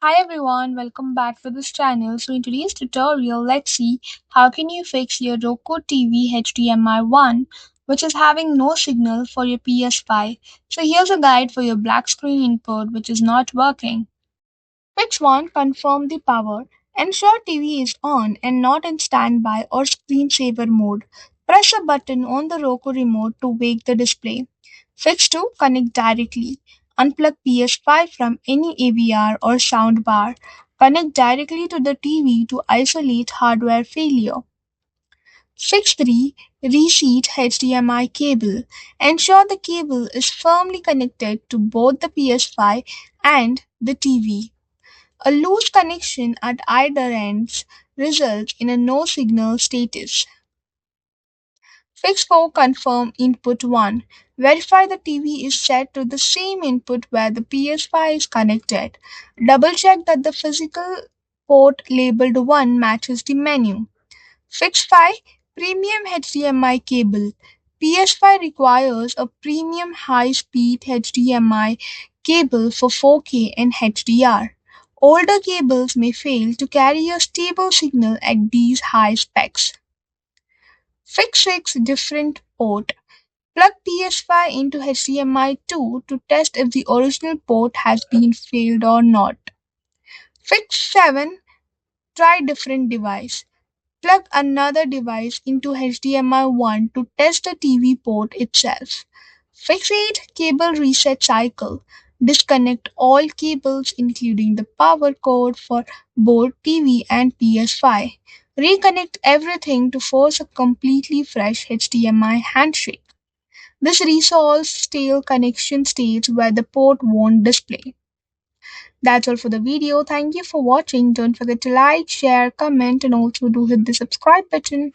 Hi everyone, welcome back to this channel. So in today's tutorial, let's see how can you fix your Roku TV HDMI 1 which is having no signal for your PS5. So here's a guide for your black screen input which is not working. Fix 1. Confirm the power. Ensure TV is on and not in standby or screensaver mode. Press a button on the Roku remote to wake the display. Fix 2. Connect directly. Unplug PS5 from any AVR or soundbar. Connect directly to the TV to isolate hardware failure. Fix 3. Reseat HDMI cable. Ensure the cable is firmly connected to both the PS5 and the TV. A loose connection at either ends results in a no signal status. Fix 4. Confirm input 1. Verify the TV is set to the same input where the PS5 is connected. Double check that the physical port labeled 1 matches the menu. Fix 5. Premium HDMI cable. PS5 requires a premium high-speed HDMI cable for 4K and HDR. Older cables may fail to carry a stable signal at these high specs. Fix 6. Different port. Plug PS5 into HDMI 2 to test if the original port has been failed or not. Fix 7. Try different device. Plug another device into HDMI 1 to test the TV port itself. Fix 8. Cable reset cycle. Disconnect all cables including the power cord for both TV and PS5. Reconnect everything to force a completely fresh HDMI handshake. This resolves stale connection states where the port won't display. That's all for the video. Thank you for watching. Don't forget to like, share, comment, and also do hit the subscribe button.